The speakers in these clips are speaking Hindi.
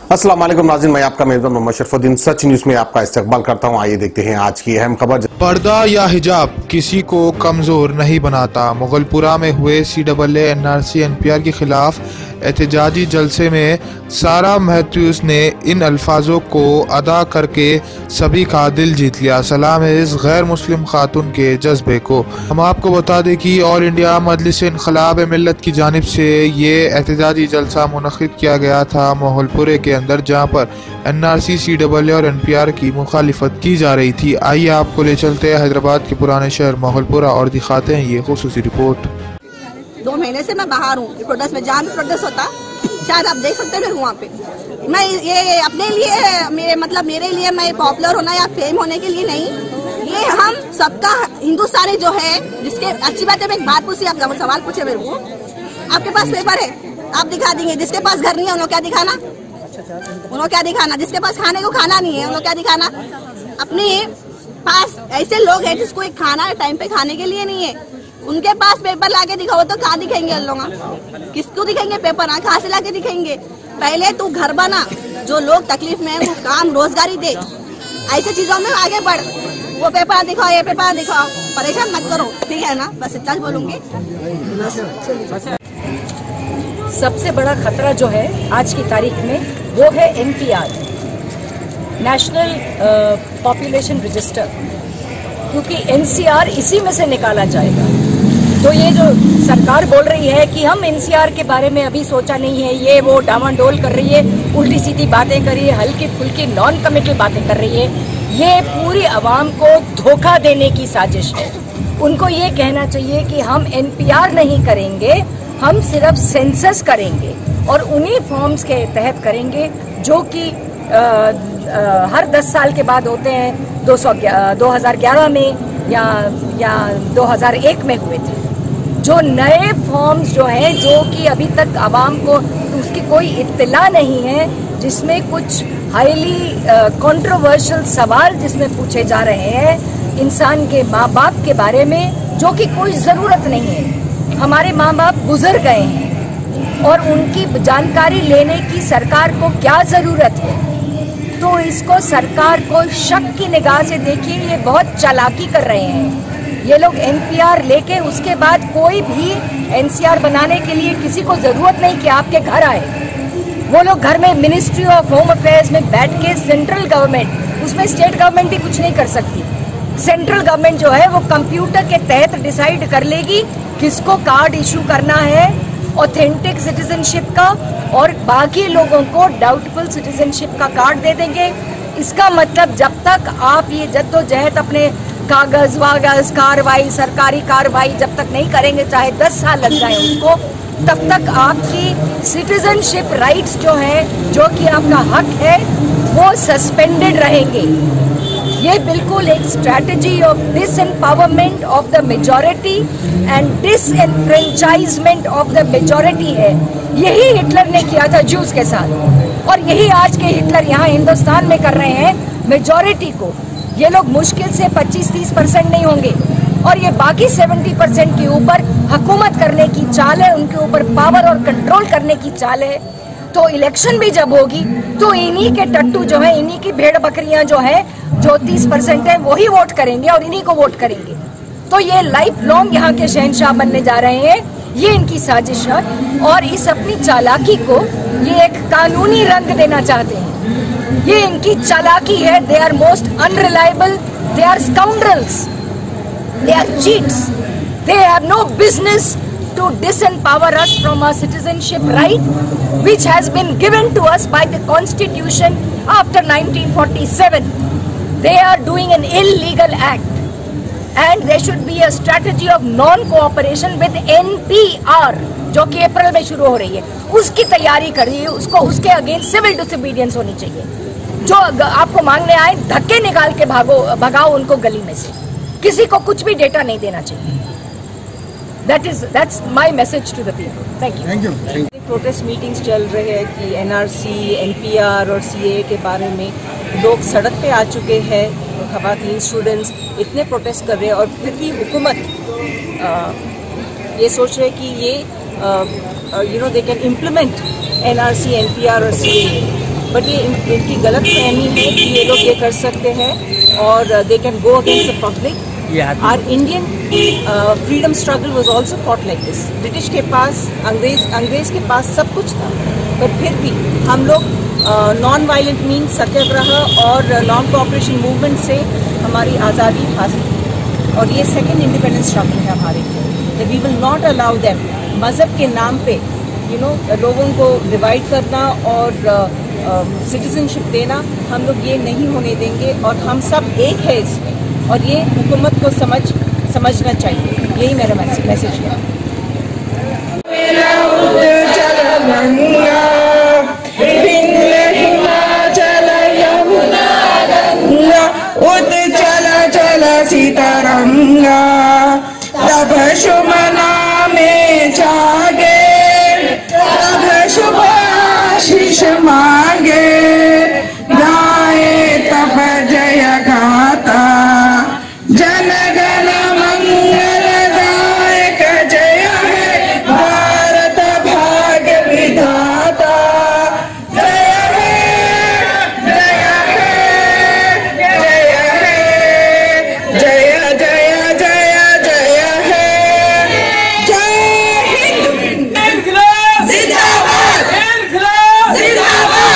अस्सलाम वालेकुम नाज़रीन, मैं आपका मेज़बान मोहम्मद शरफुद्दीन सच न्यूज में आपका इस्तकबाल करता हूं। आइए देखते हैं आज की अहम खबर। पर्दा या हिजाब किसी को कमजोर नहीं बनाता। मुगलपुरा में हुए CAA NRC NPR के खिलाफ एहतजाजी जलसे में सारा मैथ्यूज ने इन अल्फाजों को अदा करके सभी का दिल जीत लिया। सलाम है इस गैर मुस्लिम खातून के जज्बे को। हम आपको बता दें कि ऑल इंडिया मजलिस इन्क़लाब मिल्लत की जानिब से ये एहतजाजी जलसा मुनक़िद किया गया था मोहलपुरे के अंदर, जहाँ पर NRC CAA और NPR की मुखालिफत की जा रही थी। आइए आपको ले चलते हैं हैदराबाद के पुराने शहर मोहलपुरा और दिखाते हैं ये खुसूसी रिपोर्ट। 2 महीने से मैं बाहर हूँ प्रोटेस्ट में, जहाँ भी प्रोटेस्ट होता शायद आप देख सकते हैं वहाँ पे। मैं ये अपने लिए मेरे लिए मैं पॉपुलर होना या फेम होने के लिए नहीं, ये हम सबका हिंदुस्तानी जो है, जिसके अच्छी बात है। मैं एक बात पूछी, आप सवाल पूछे मेरे को, आपके पास पेपर है आप दिखा देंगे, जिसके पास घर नहीं है उन्होंने क्या दिखाना, जिसके पास खाने को खाना नहीं है उन्होंने क्या दिखाना। अपने पास ऐसे लोग हैं जिसको एक खाना टाइम पे खाने के लिए नहीं है, उनके पास पेपर लाके दिखाओ तो कहाँ दिखेंगे लोग, किसको दिखेंगे पेपर, कहाँ से लाके दिखेंगे। पहले तू घर बना, जो लोग तकलीफ में है वो काम रोजगारी दे, ऐसे चीजों में आगे बढ़। वो पेपर दिखाओ, ये पेपर दिखाओ, परेशान मत करो, ठीक है ना, बस इतना बोलूंगी। सबसे बड़ा खतरा जो है आज की तारीख में वो है NPR, नेशनल पॉपुलेशन रजिस्टर, क्योंकि NCR इसी में से निकाला जाएगा। तो ये जो सरकार बोल रही है कि हम NCR के बारे में अभी सोचा नहीं है, ये वो डामाडोल कर रही है, उल्टी सीधी बातें कर रही है, हल्की फुल्की नॉन कमिटल बातें कर रही है, ये पूरी आवाम को धोखा देने की साजिश है। उनको ये कहना चाहिए कि हम NPR नहीं करेंगे, हम सिर्फ सेंसस करेंगे और उन्हीं फॉर्म्स के तहत करेंगे जो कि हर 10 साल के बाद होते हैं। 2011 में या 2001 में हुए थे। जो नए फॉर्म्स जो हैं, जो कि अभी तक आवाम को उसकी कोई इत्तला नहीं है, जिसमें कुछ हाईली कंट्रोवर्शियल सवाल जिसमें पूछे जा रहे हैं इंसान के माँ बाप के बारे में, जो कि कोई ज़रूरत नहीं है। हमारे माँ बाप गुजर गए हैं और उनकी जानकारी लेने की सरकार को क्या ज़रूरत है। तो इसको सरकार को शक की निगाह से देखिए, ये बहुत चालाकी कर रहे हैं ये लोग। NPR लेके उसके बाद कोई भी NCR बनाने के लिए किसी को जरूरत नहीं कि आपके घर आए। वो लोग घर में मिनिस्ट्री ऑफ होम अफेयर्स में बैठ के सेंट्रल गवर्नमेंट, उसमें स्टेट गवर्नमेंट भी कुछ नहीं कर सकती। सेंट्रल गवर्नमेंट जो है वो कंप्यूटर के तहत डिसाइड कर लेगी किसको कार्ड इशू करना है ऑथेंटिक सिटीजनशिप का, और बाकी लोगों को डाउटफुल सिटीजनशिप का कार्ड दे देंगे। इसका मतलब जब तक आप ये जद्दोजहद अपने कागज वागज कार्रवाई, सरकारी कार्रवाई जब तक नहीं करेंगे, चाहे 10 साल लग जाए उसको, तब तक आपकी सिटीजनशिप राइट्स जो है, जो कि आपका हक है, वो सस्पेंडेड रहेंगे। ये बिल्कुल एक strategy of disempowerment of the majority and disenfranchisement of the majority है। यही हिटलर ने किया था ज्यूज के साथ, और यही आज के हिटलर यहाँ हिंदुस्तान में कर रहे हैं मेजॉरिटी को। ये लोग मुश्किल से 25-30% नहीं होंगे, और ये बाकी 70% के ऊपर हुकूमत करने की चाल है, उनके ऊपर पावर और कंट्रोल करने की चाल है। तो इलेक्शन भी जब होगी तो इन्हीं के टट्टू जो है, इन्हीं की भेड़ बकरियां जो है, जो 30% है, वही वोट करेंगे और इन्हीं को वोट करेंगे। तो ये लाइफ लॉन्ग यहाँ के शहंशाह बनने जा रहे हैं, ये इनकी साजिश है। और इस अपनी चालाकी को ये एक कानूनी रंग देना चाहते हैं, ये इनकी चालाकी है। They are most unreliable, they are scoundrels, they are cheats, they have no business to disempower us from our citizenship right, which has been given to us by the Constitution after 1947. They are doing an illegal act, and there should be a strategy of non-cooperation with NPR, जो कि अप्रैल में शुरू हो रही है, उसकी तैयारी करिए। उसको उसके अगेंस्ट सिविल डिसोबीडियंस होनी चाहिए। जो आपको मांगने आए, धक्के निकाल के भगाओ उनको गली में से, किसी को कुछ भी डेटा नहीं देना चाहिए। That's my message to the people. Thank you. Protest meetings चल रहे हैं कि NRC, NPR और CAA के बारे में लोग सड़क पे आ चुके हैं, खवातीन स्टूडेंट्स इतने प्रोटेस्ट कर रहे हैं, और फिर भी हुकूमत ये सोच रहे कि ये they can implement NRC, NPR और CAA। बट ये इनकी गलत फहमी है कि ये लोग ये कर सकते हैं और they can go against the public. Our Indian freedom struggle was also fought like this. British के पास अंग्रेज के पास सब कुछ था, पर फिर भी हम लोग नॉन वायलेंट मीन्स सत्याग्रह और नॉन कोऑपरेशन मूवमेंट से हमारी आज़ादी हासिल की। और ये सेकेंड इंडिपेंडेंस स्ट्रगल है हमारे लिए। We will not allow them मज़हब के नाम पे लोगों को डिवाइड करना और सिटीजनशिप देना, हम लोग ये नहीं होने देंगे। और हम सब एक है इसमें, और ये हुकूमत को समझना चाहिए। यही मेरा मैसेज है। सीतारंगा तब शुभ नामे जागे, तब शुभ आशीष मांगे, गाए तब जय गाता जन गण मंगलदायक, जय है भारत भाग्य विधाता, जय है जय है जय है जय जय जय जय है। जय हिंद जिंदाबाद जिंदाबाद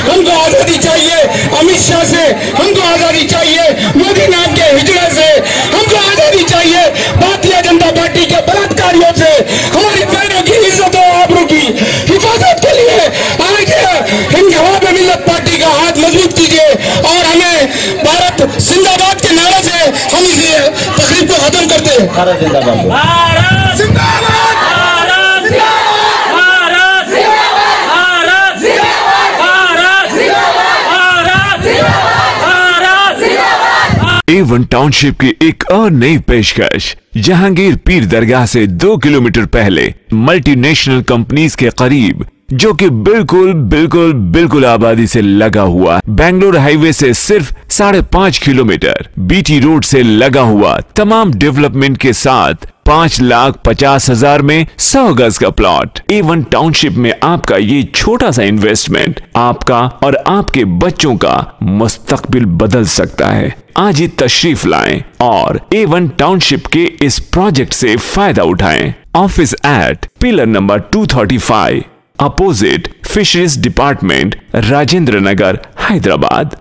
हमको आजादी चाहिए, अमित शाह से हमको आजादी चाहिए, मोदी नाम के हिजड़े से हमको आजादी चाहिए, भारतीय जनता पार्टी के बलात्कारियों से हमारी बहनों की इज्जत और आबरू की हिफाजत के लिए आज हिंद जवाब मिल्लत पार्टी का हाथ मजबूत कीजिए और हमें भारत जिंदाबाद के नारे से हम इस तकरीब को खत्म करते हैं। भारत जिंदाबाद। A1 टाउनशिप की एक और नई पेशकश। जहांगीर पीर दरगाह से 2 किलोमीटर पहले मल्टीनेशनल कंपनीज के करीब, जो कि बिल्कुल आबादी से लगा हुआ, बेंगलोर हाईवे से सिर्फ 5.5 किलोमीटर, बीटी रोड से लगा हुआ, तमाम डेवलपमेंट के साथ 5,50,000 में 100 गज का प्लॉट। A1 टाउनशिप में आपका ये छोटा सा इन्वेस्टमेंट आपका और आपके बच्चों का मुस्तकबिल बदल सकता है। आज ही तशरीफ लाएं और A1 टाउनशिप के इस प्रोजेक्ट से फायदा उठाएं। Office at pillar number 235 opposite fisheries department, Rajendra Nagar, Hyderabad.